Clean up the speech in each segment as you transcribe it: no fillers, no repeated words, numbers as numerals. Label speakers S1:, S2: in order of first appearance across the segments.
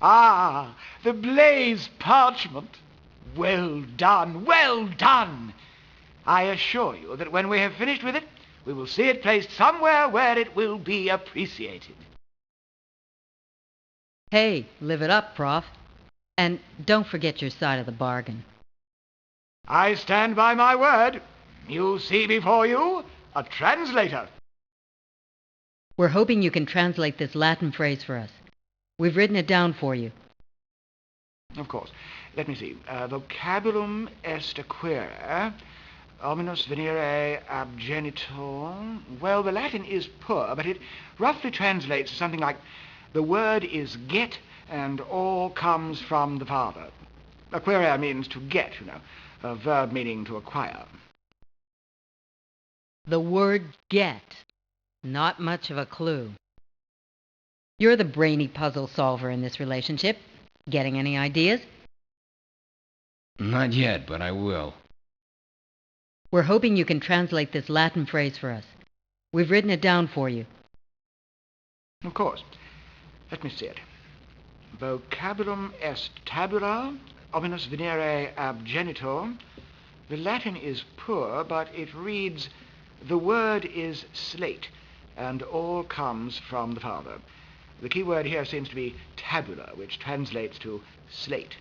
S1: Ah, the blaze parchment. Well done, well done. I assure you that when we have finished with it, we will see it placed somewhere where it will be appreciated.
S2: Hey, live it up, Prof. And don't forget your side of the bargain.
S1: I stand by my word. You see before you a translator.
S2: We're hoping you can translate this Latin phrase for us. We've written it down for you.
S1: Of course. Let me see. Vocabulum est acquire, ominus venire abgenitor. Well, the Latin is poor, but it roughly translates to something like, the word is get, and all comes from the Father. Acquire means to get, a verb meaning to acquire.
S2: The word get. Not much of a clue. You're the brainy puzzle solver in this relationship. Getting any ideas?
S3: Not yet, but I will.
S2: We're hoping you can translate this Latin phrase for us. We've written it down for you.
S1: Of course. Let me see it. Vocabulum est tabula, ominus venire abgenitor. The Latin is poor, but it reads, the word is slate, and all comes from the Father. The key word here seems to be tabula, which translates to slate.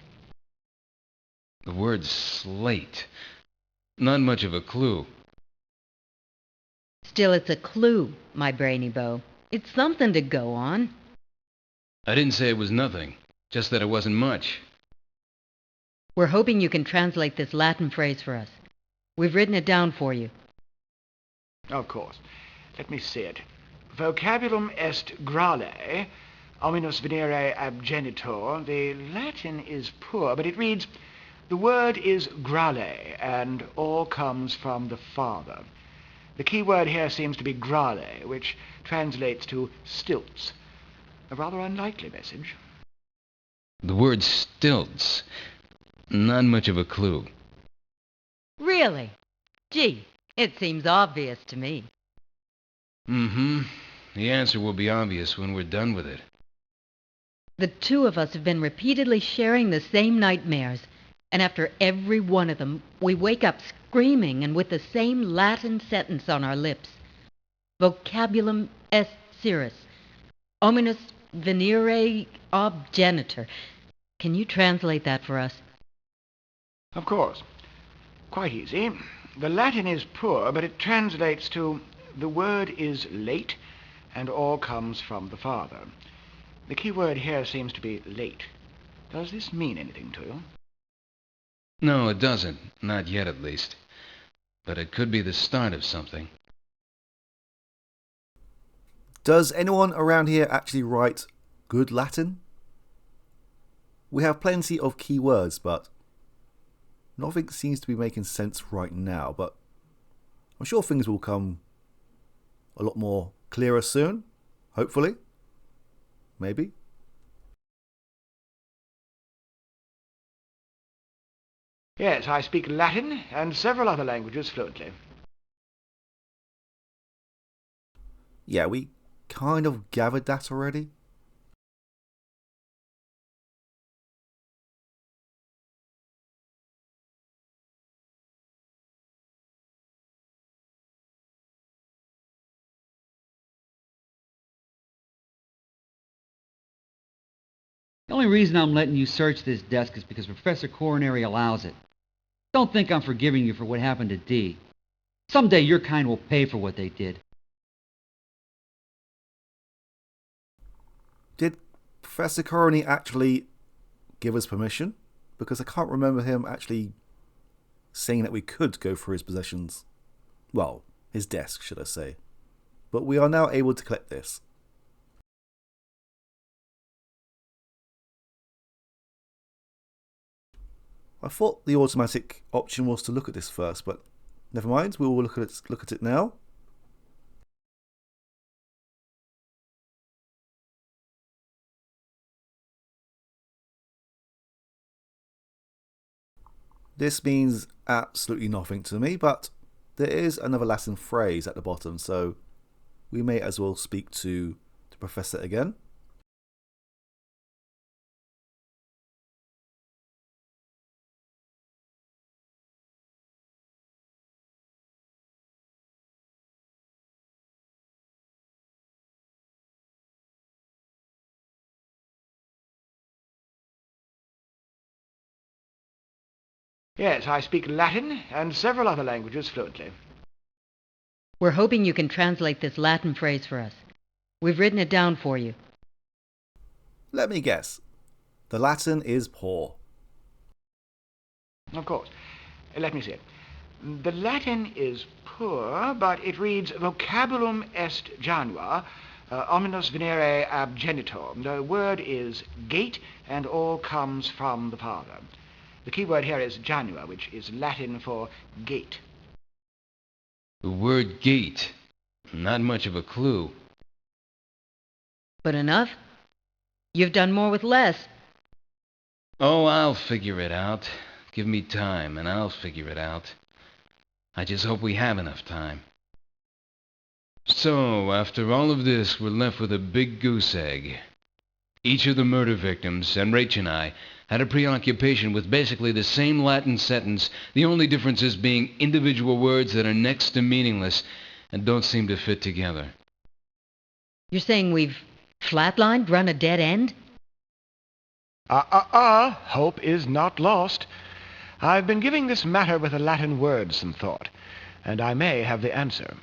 S3: The word slate. Not much of a clue.
S2: Still, it's a clue, my brainy beau. It's something to go on.
S3: I didn't say it was nothing, just that it wasn't much.
S2: We're hoping you can translate this Latin phrase for us. We've written it down for you.
S1: Of course. Let me see it. Vocabulum est grale, ominus venire abgenitor. The Latin is poor, but it reads, the word is grale, and all comes from the Father. The key word here seems to be grale, which translates to stilts. A rather unlikely message.
S3: The word stilts. Not much of a clue.
S2: Really? Gee, it seems obvious to me.
S3: Mm-hmm. The answer will be obvious when we're done with it.
S2: The two of us have been repeatedly sharing the same nightmares, and after every one of them, we wake up screaming and with the same Latin sentence on our lips. Vocabulum est cirrus, ominus venire obgenitor. Can you translate that for us?
S1: Of course. Quite easy. The Latin is poor, but it translates to, the word is late, and all comes from the Father. The key word here seems to be late. Does this mean anything to you?
S3: No, it doesn't. Not yet, at least. But it could be the start of something.
S4: Does anyone around here actually write good Latin? We have plenty of key words, but nothing seems to be making sense right now. But I'm sure things will come a lot more clearer soon. Hopefully. Maybe.
S1: Yes, I speak Latin and several other languages fluently.
S4: Yeah, we kind of gathered that already.
S5: The only reason I'm letting you search this desk is because Professor Coronary allows it. Don't think I'm forgiving you for what happened to Dee. Someday your kind will pay for what they did.
S4: Did Professor Corony actually give us permission? Because I can't remember him actually saying that we could go through his possessions. Well, his desk, should I say. But we are now able to collect this. I thought the automatic option was to look at this first, but never mind, we will look at it now. This means absolutely nothing to me, but there is another Latin phrase at the bottom, so we may as well speak to the professor again.
S1: Yes, I speak Latin and several other languages fluently.
S2: We're hoping you can translate this Latin phrase for us. We've written it down for you.
S4: Let me guess. The Latin is poor.
S1: Of course. Let me see it. The Latin is poor, but it reads vocabulum est janua, omnibus venere ab genitor. The word is gate, and all comes from the Father. The key word here is janua, which is Latin for gate.
S3: The word gate. Not much of a clue.
S2: But enough? You've done more with less.
S3: Oh, I'll figure it out. Give me time, and I'll figure it out. I just hope we have enough time. So, after all of this, we're left with a big goose egg. Each of the murder victims, and Rach and I, had a preoccupation with basically the same Latin sentence, the only differences being individual words that are next to meaningless and don't seem to fit together.
S2: You're saying we've flatlined, run a dead end?
S1: Hope is not lost. I've been giving this matter with the Latin words some thought, and I may have the answer.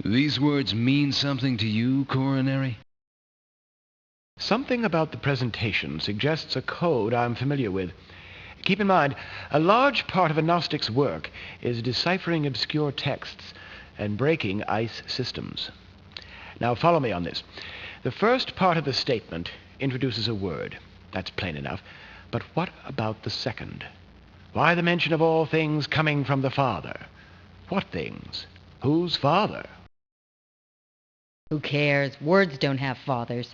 S3: These words mean something to you, coronary?
S1: Something about the presentation suggests a code I'm familiar with. Keep in mind, a large part of a Gnostic's work is deciphering obscure texts and breaking ice systems. Now follow me on this. The first part of the statement introduces a word. That's plain enough. But what about the second? Why the mention of all things coming from the Father? What things? Whose Father?
S2: Who cares? Words don't have fathers.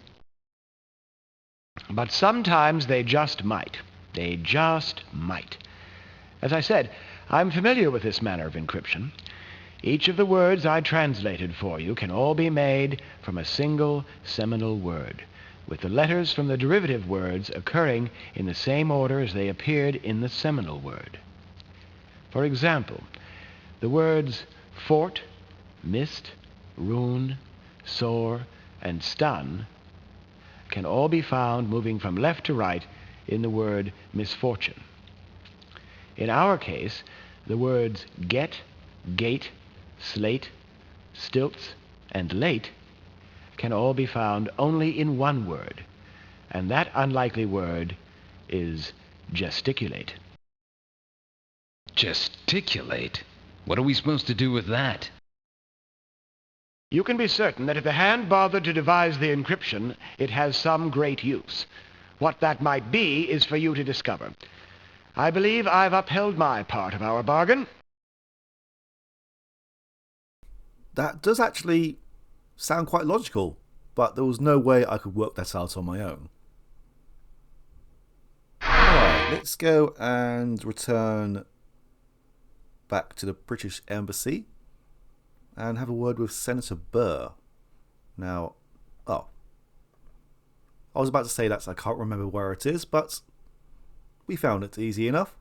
S1: But sometimes they just might. They just might. As I said, I'm familiar with this manner of encryption. Each of the words I translated for you can all be made from a single seminal word, with the letters from the derivative words occurring in the same order as they appeared in the seminal word. For example, the words fort, mist, ruin, sore, and stun can all be found moving from left to right in the word misfortune. In our case, the words get, gate, slate, stilts, and late can all be found only in one word, and that unlikely word is gesticulate.
S3: Gesticulate? What are we supposed to do with that?
S1: You can be certain that if the hand bothered to devise the encryption, it has some great use. What that might be is for you to discover. I believe I've upheld my part of our bargain.
S4: That does actually sound quite logical, but there was no way I could work that out on my own. Alright, let's go and return back to the British Embassy and have a word with Senator Burr. Now, I was about to say that I can't remember where it is, but we found it easy enough.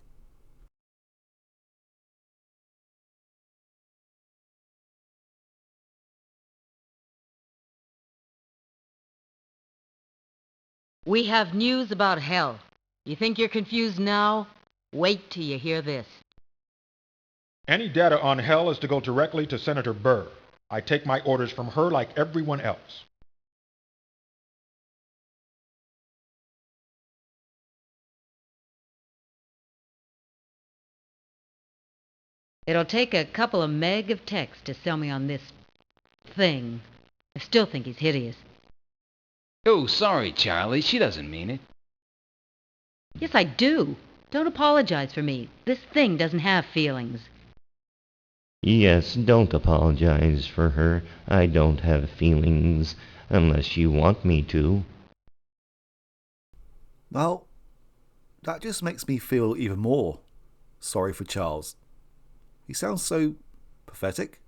S2: We have news about hell. You think you're confused now? Wait till you hear this.
S6: Any data on hell is to go directly to Senator Burr. I take my orders from her like everyone else.
S2: It'll take a couple of meg of text to sell me on this thing. I still think he's hideous.
S3: Oh, sorry, Charlie. She doesn't mean it.
S2: Yes, I do. Don't apologize for me. This thing doesn't have feelings.
S7: Yes, don't apologize for her. I don't have feelings, unless you want me to.
S4: Well, that just makes me feel even more sorry for Charles. He sounds so pathetic.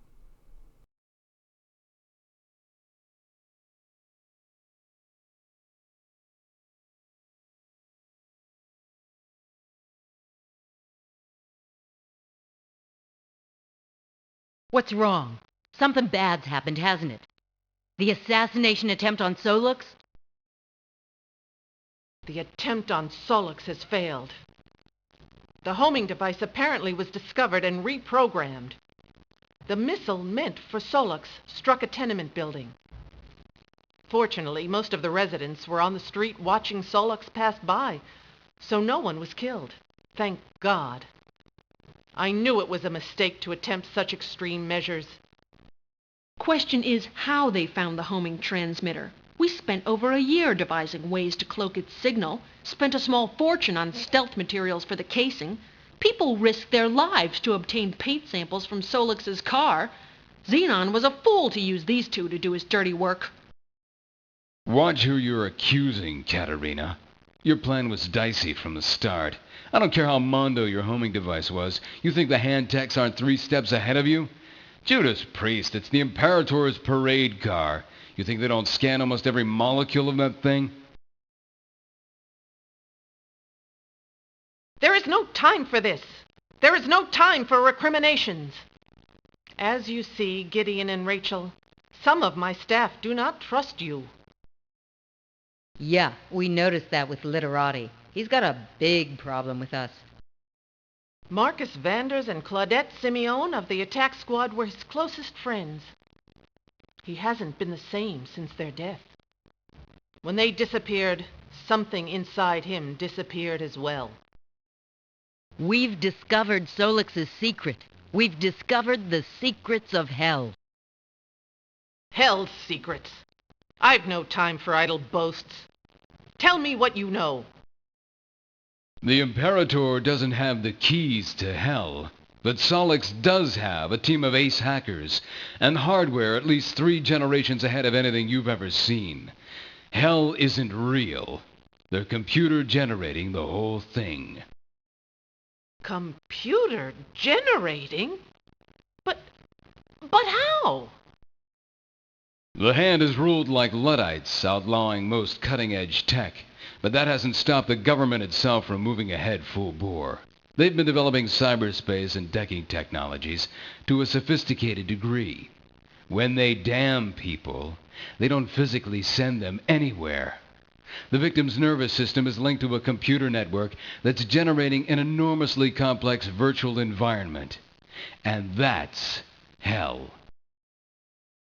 S2: What's wrong? Something bad's happened, hasn't it? The assassination attempt on Solux?
S8: The attempt on Solix has failed. The homing device apparently was discovered and reprogrammed. The missile meant for Solux struck a tenement building. Fortunately, most of the residents were on the street watching Solux pass by, so no one was killed. Thank God. I knew it was a mistake to attempt such extreme measures.
S9: Question is how they found the homing transmitter. We spent over a year devising ways to cloak its signal, spent a small fortune on stealth materials for the casing. People risked their lives to obtain paint samples from Solux's car. Xenon was a fool to use these two to do his dirty work.
S3: Watch who you're accusing, Katerina. Your plan was dicey from the start. I don't care how mondo your homing device was. You think the hand techs aren't 3 steps ahead of you? Judas Priest, it's the Imperator's parade car. You think they don't scan almost every molecule of that thing?
S8: There is no time for this. There is no time for recriminations. As you see, Gideon and Rachel, some of my staff do not trust you.
S2: Yeah, we noticed that with Literati. He's got a big problem with us.
S8: Marcus Vanders and Claudette Simeone of the attack squad were his closest friends. He hasn't been the same since their death. When they disappeared, something inside him disappeared as well.
S2: We've discovered Solux's secret. We've discovered the secrets of hell.
S8: Hell's secrets. I've no time for idle boasts. Tell me what you know.
S3: The Imperator doesn't have the keys to hell, but Solix does have a team of ace hackers, and hardware at least 3 generations ahead of anything you've ever seen. Hell isn't real. They're computer generating the whole thing.
S8: Computer generating? But how?
S3: The Hand is ruled like Luddites, outlawing most cutting-edge tech, but that hasn't stopped the government itself from moving ahead full bore. They've been developing cyberspace and decking technologies to a sophisticated degree. When they damn people, they don't physically send them anywhere. The victim's nervous system is linked to a computer network that's generating an enormously complex virtual environment. And that's hell.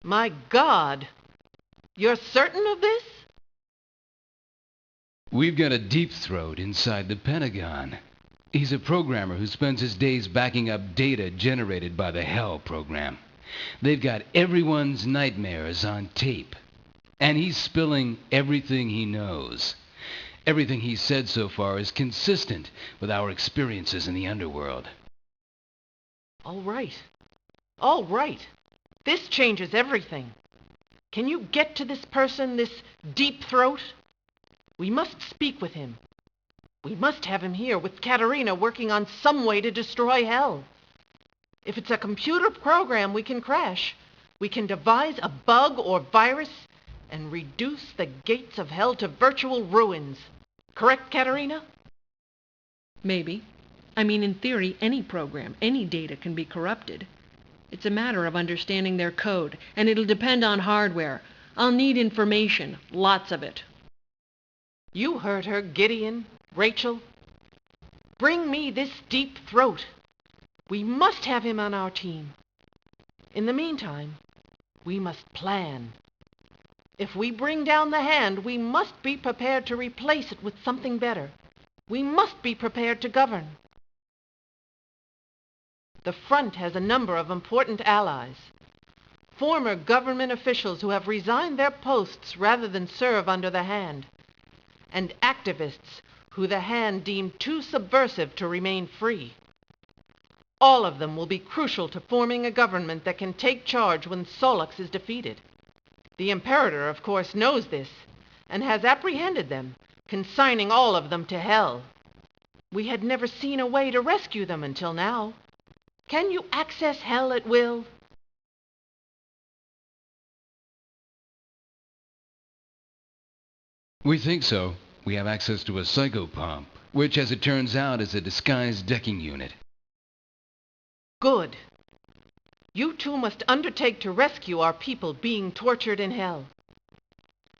S8: My God! You're certain of this?
S3: We've got a deep throat inside the Pentagon. He's a programmer who spends his days backing up data generated by the Hell program. They've got everyone's nightmares on tape. And he's spilling everything he knows. Everything he's said so far is consistent with our experiences in the underworld.
S8: All right. All right. This changes everything. Can you get to this person, this deep throat? We must speak with him. We must have him here with Katerina working on some way to destroy Hell. If it's a computer program we can crash, we can devise a bug or virus and reduce the gates of Hell to virtual ruins. Correct, Katerina?
S9: Maybe. I mean, in theory, any program, any data can be corrupted. It's a matter of understanding their code, and it'll depend on hardware. I'll need information, lots of it.
S8: You heard her, Gideon, Rachel. Bring me this deep throat. We must have him on our team. In the meantime, we must plan. If we bring down the Hand, we must be prepared to replace it with something better. We must be prepared to govern. The Front has a number of important allies. Former government officials who have resigned their posts rather than serve under the Hand. And activists who the Hand deemed too subversive to remain free. All of them will be crucial to forming a government that can take charge when Solux is defeated. The Imperator, of course, knows this, and has apprehended them, consigning all of them to Hell. We had never seen a way to rescue them until now. Can you access Hell at will?
S3: We think so. We have access to a psychopomp, which, as it turns out, is a disguised decking unit.
S8: Good. You two must undertake to rescue our people being tortured in Hell.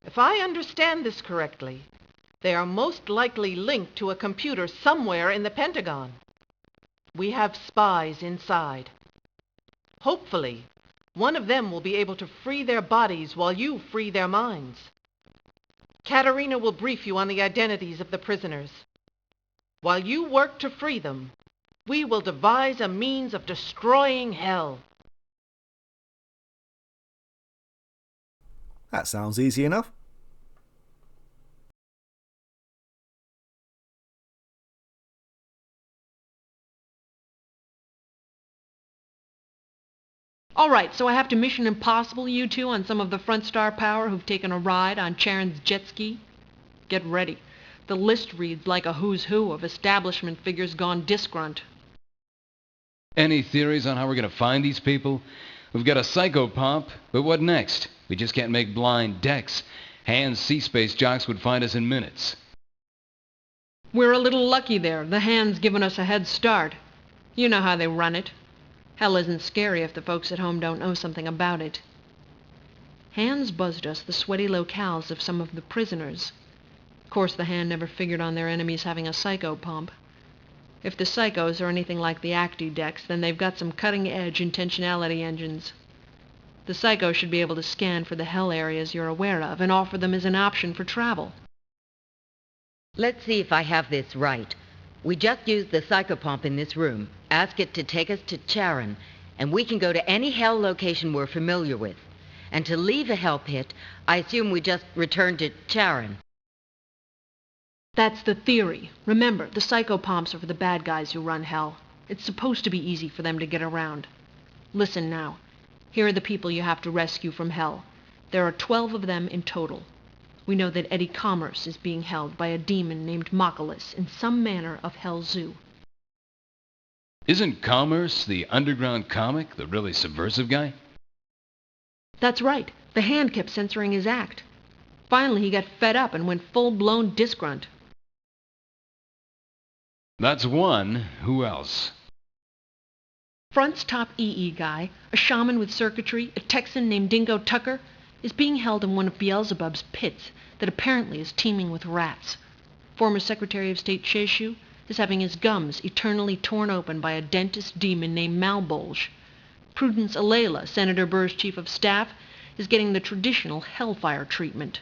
S8: If I understand this correctly, they are most likely linked to a computer somewhere in the Pentagon. We have spies inside. Hopefully, one of them will be able to free their bodies while you free their minds. Katerina will brief you on the identities of the prisoners. While you work to free them, we will devise a means of destroying hell.
S4: That sounds easy enough.
S9: All right, so I have to Mission Impossible you two on some of the front star power who've taken a ride on Charon's jet ski? Get ready. The list reads like a who's who of establishment figures gone disgrunt.
S3: Any theories on how we're going to find these people? We've got a psychopomp, but what next? We just can't make blind decks. Hans sea-space jocks would find us in minutes.
S9: We're a little lucky there. The hand's given us a head start. You know how they run it. Hell isn't scary if the folks at home don't know something about it. Hans buzzed us the sweaty locales of some of the prisoners. Of course, the hand never figured on their enemies having a psychopomp. If the psychos are anything like the acti decks, then they've got some cutting-edge intentionality engines. The psycho should be able to scan for the hell areas you're aware of and offer them as an option for travel.
S2: Let's see if I have this right. We just used the psychopomp in this room, ask it to take us to Charon, and we can go to any hell location we're familiar with. And to leave a hell pit, I assume we just return to Charon.
S9: That's the theory. Remember, the psychopomps are for the bad guys who run hell. It's supposed to be easy for them to get around. Listen now. Here are the people you have to rescue from hell. There are 12 of them in total. We know that Eddie Commerce is being held by a demon named Moculus in some manner of Hell Zoo.
S3: Isn't Commerce the underground comic, the really subversive guy?
S9: That's right. The hand kept censoring his act. Finally, he got fed up and went full-blown disgrunt.
S3: That's one. Who else?
S9: Front's top EE guy, a shaman with circuitry, a Texan named Dingo Tucker, is being held in one of Beelzebub's pits that apparently is teeming with rats. Former Secretary of State Sheshu is having his gums eternally torn open by a dentist demon named Malbolge. Prudence Alayla, Senator Burr's chief of staff, is getting the traditional hellfire treatment.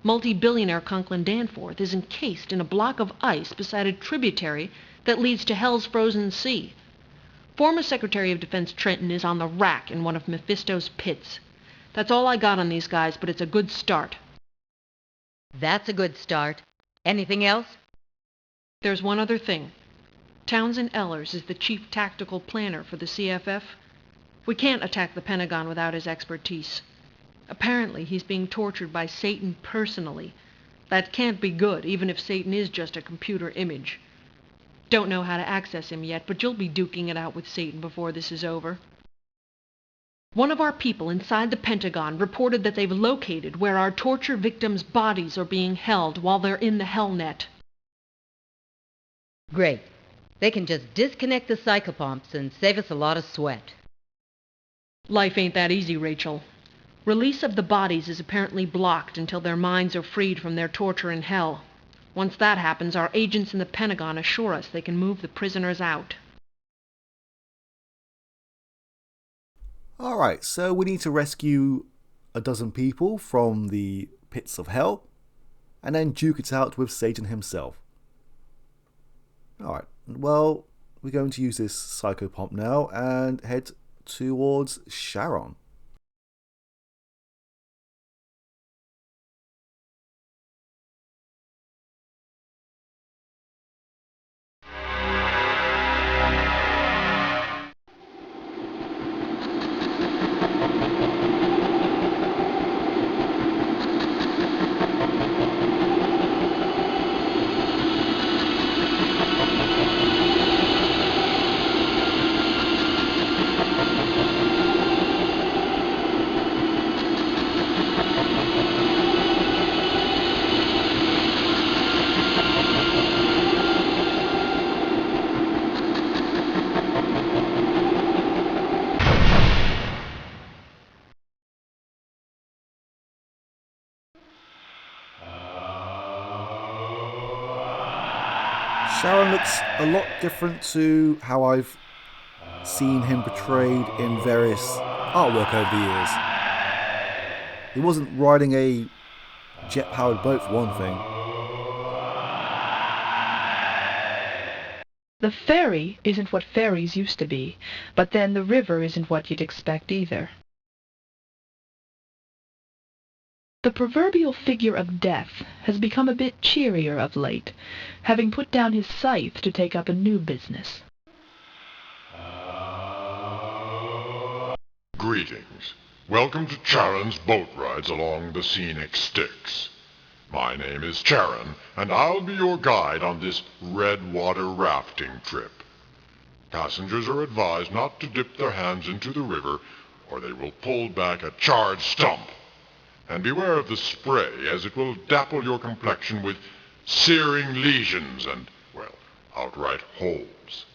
S9: Multi-billionaire Conklin Danforth is encased in a block of ice beside a tributary that leads to Hell's frozen sea. Former Secretary of Defense Trenton is on the rack in one of Mephisto's pits. That's all I got on these guys, but it's a good start.
S2: That's a good start. Anything else?
S9: There's one other thing. Townsend Ellers is the chief tactical planner for the CFF. We can't attack the Pentagon without his expertise. Apparently, he's being tortured by Satan personally. That can't be good, even if Satan is just a computer image. Don't know how to access him yet, but you'll be duking it out with Satan before this is over. One of our people inside the Pentagon reported that they've located where our torture victims' bodies are being held while they're in the Hellnet.
S2: Great. They can just disconnect the psychopomps and save us a lot of sweat.
S9: Life ain't that easy, Rachel. Release of the bodies is apparently blocked until their minds are freed from their torture in hell. Once that happens, our agents in the Pentagon assure us they can move the prisoners out.
S4: Alright, so we need to rescue a dozen people from the pits of hell and then duke it out with Satan himself. Alright, well, we're going to use this psychopomp now and head towards Charon. Sharon looks a lot different to how I've seen him portrayed in various artwork over the years. He wasn't riding a jet-powered boat for one thing.
S10: The ferry isn't what ferries used to be, but then the river isn't what you'd expect either. The proverbial figure of death has become a bit cheerier of late, having put down his scythe to take up a new business.
S11: Greetings. Welcome to Charon's boat rides along the scenic Styx. My name is Charon, and I'll be your guide on this red water rafting trip. Passengers are advised not to dip their hands into the river, or they will pull back a charred stump. And beware of the spray, as it will dapple your complexion with searing lesions and, well, outright holes.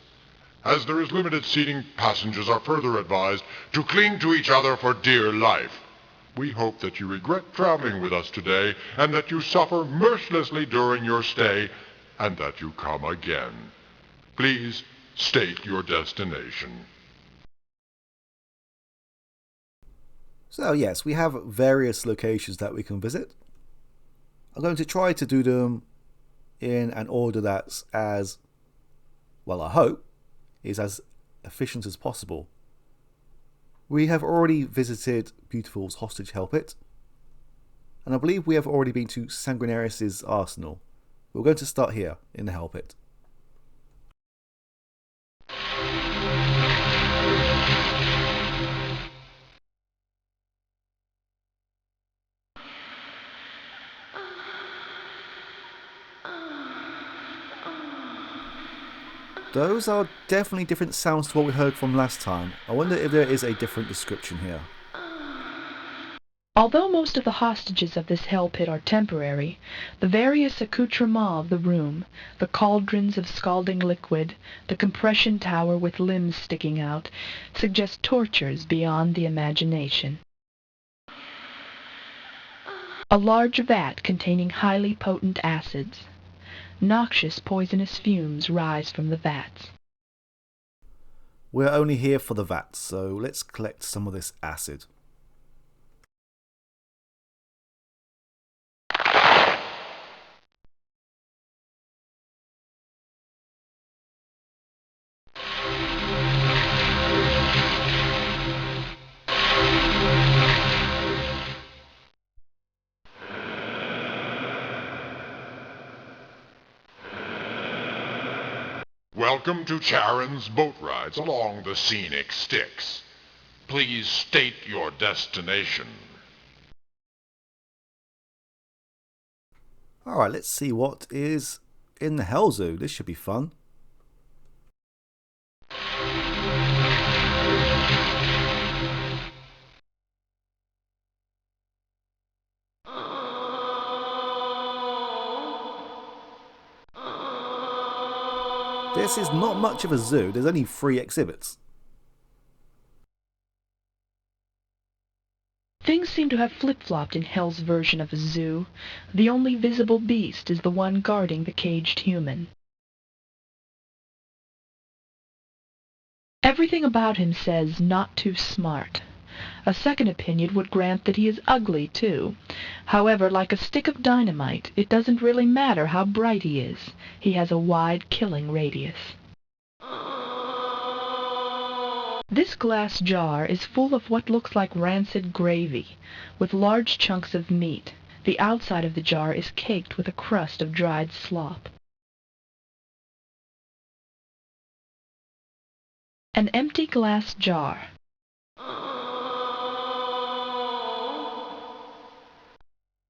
S11: As there is limited seating, passengers are further advised to cling to each other for dear life. We hope that you regret traveling with us today, and that you suffer mercilessly during your stay, and that you come again. Please state your destination.
S4: So yes, we have various locations that we can visit. I'm going to try to do them in an order that's as, well, I hope, is as efficient as possible. We have already visited Beautiful's hostage hell pit, and I believe we have already been to Sanguinarius's arsenal. We're going to start here in the hell pit. Those are definitely different sounds to what we heard from last time. I wonder if there is a different description here.
S10: Although most of the hostages of this hell pit are temporary, the various accoutrements of the room, the cauldrons of scalding liquid, the compression tower with limbs sticking out, suggest tortures beyond the imagination. A large vat containing highly potent acids. Noxious poisonous fumes rise from the vats.
S4: We're only here for the vats, so let's collect some of this acid.
S11: Welcome to Charon's boat rides along the scenic Styx. Please state your destination.
S4: Alright, let's see what is in the Hell Zoo. This should be fun. This is not much of a zoo, there's only 3 exhibits.
S10: Things seem to have flip-flopped in Hell's version of a zoo. The only visible beast is the one guarding the caged human. Everything about him says not too smart. A second opinion would grant that he is ugly, too. However, like a stick of dynamite, it doesn't really matter how bright he is. He has a wide killing radius. This glass jar is full of what looks like rancid gravy, with large chunks of meat. The outside of the jar is caked with a crust of dried slop. An empty glass jar.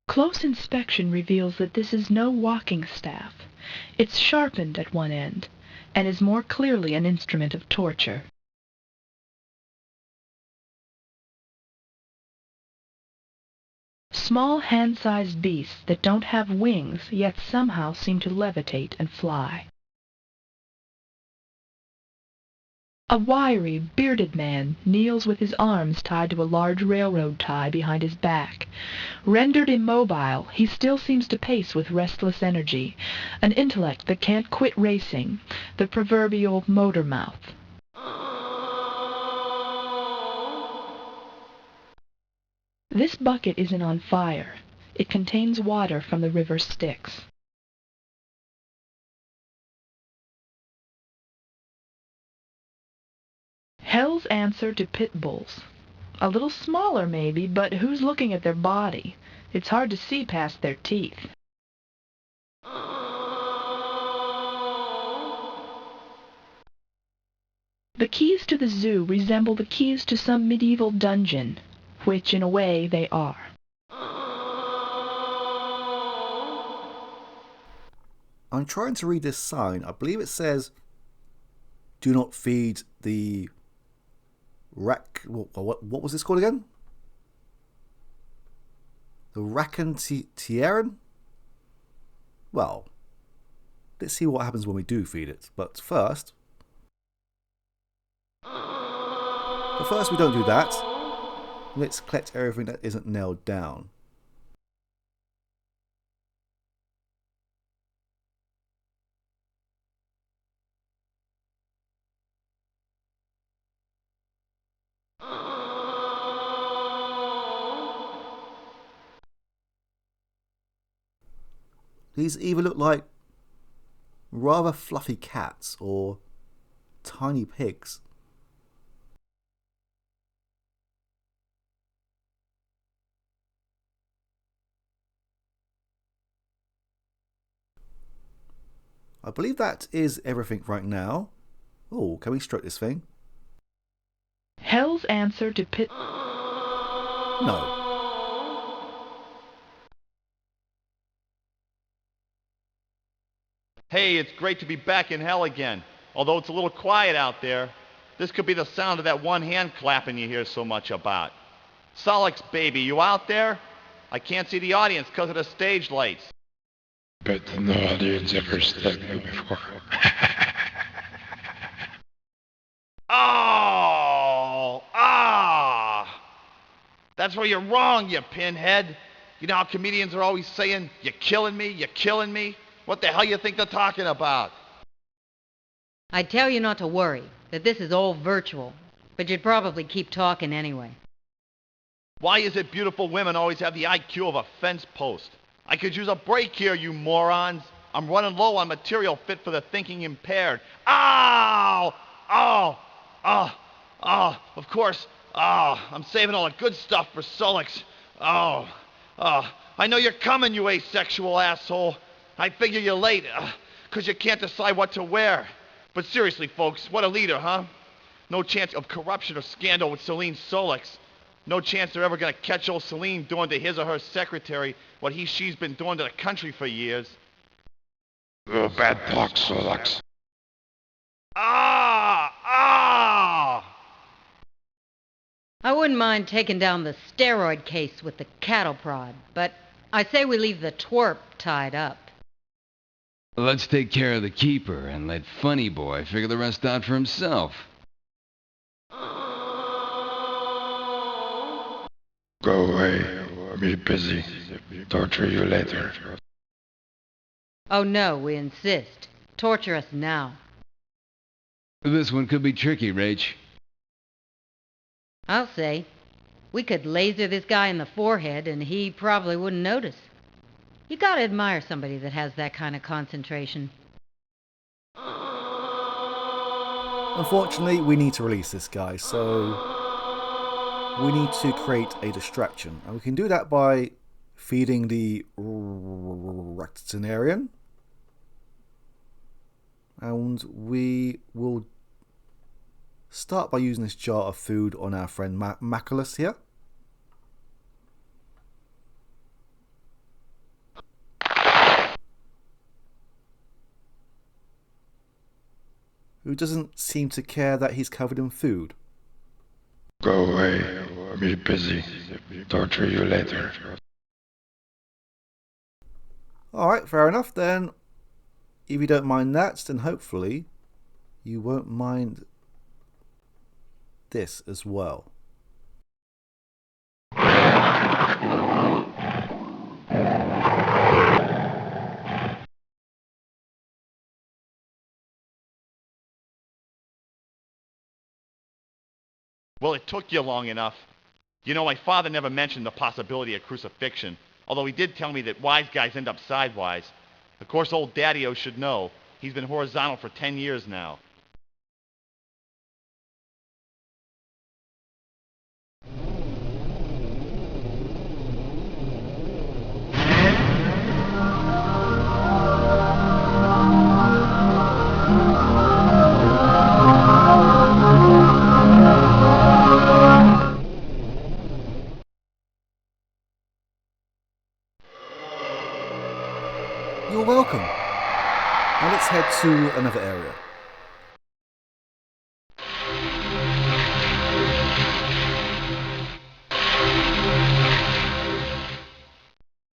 S10: Close inspection reveals that this is no walking staff. It's sharpened at one end, and is more clearly an instrument of torture. Small hand-sized beasts that don't have wings yet somehow seem to levitate and fly. A wiry, bearded man kneels with his arms tied to a large railroad tie behind his back. Rendered immobile, he still seems to pace with restless energy, an intellect that can't quit racing, the proverbial motor mouth. This bucket isn't on fire. It contains water from the river Styx. Hell's answer to pit bulls. A little smaller, maybe, but who's looking at their body? It's hard to see past their teeth. The keys to the zoo resemble the keys to some medieval dungeon, which in a way they are.
S4: I'm trying to read this sign. I believe it says, "Do not feed the what was this called again? The Raccoon-Tieran? Well, let's see what happens when we do feed it. But first we don't do that. Let's collect everything that isn't nailed down. These either look like rather fluffy cats or tiny pigs. I believe that is everything right now. Oh, can we stroke this thing?
S10: Hell's answer to pit...
S4: No.
S12: Hey, it's great to be back in hell again. Although it's a little quiet out there. This could be the sound of that one hand clapping you hear so much about. Solix, baby, you out there? I can't see the audience because of the stage lights.
S11: Bet no audience ever stepped me before.
S12: Oh! Ah! That's where you're wrong, you pinhead. You know how comedians are always saying, "You're killing me, you're killing me"? What the hell you think they're talking about?
S2: I tell you not to worry, that this is all virtual, but you'd probably keep talking anyway.
S12: Why is it beautiful women always have the IQ of a fence post? I could use a break here, you morons. I'm running low on material fit for the thinking impaired. Ow! Oh! Oh! Oh! Of course. Oh! I'm saving all the good stuff for Solix. Oh! Oh! I know you're coming, you asexual asshole. I figure you're late, 'cause you can't decide what to wear. But seriously, folks, what a leader, huh? No chance of corruption or scandal with Celine Solix. No chance they're ever gonna catch old Celine doing to his or her secretary what she's been doing to the country for years.
S11: Oh, bad talk, Solix.
S12: Ah! Ah!
S2: I wouldn't mind taking down the steroid case with the cattle prod, but I say we leave the twerp tied up.
S3: Let's take care of the keeper and let Funny Boy figure the rest out for himself.
S11: Go away. I'll be busy. Torture you later.
S2: Oh no, we insist. Torture us now.
S3: This one could be tricky, Rach.
S2: I'll say. We could laser this guy in the forehead and he probably wouldn't notice. You gotta admire somebody that has that kind of concentration.
S4: Unfortunately, we need to release this guy, so we need to create a distraction. And we can do that by feeding the Rectinarian. And we will start by using this jar of food on our friend Maculus here. Who doesn't seem to care that he's covered in food.
S11: Go away. I'll be busy. Torture you later.
S4: Alright, fair enough then. If you don't mind that, then hopefully you won't mind this as well.
S12: Well, it took you long enough. You know, my father never mentioned the possibility of crucifixion, although he did tell me that wise guys end up sidewise. Of course, old Daddy-O should know. He's been horizontal for 10 years now.
S4: You're welcome. Now let's head to another area.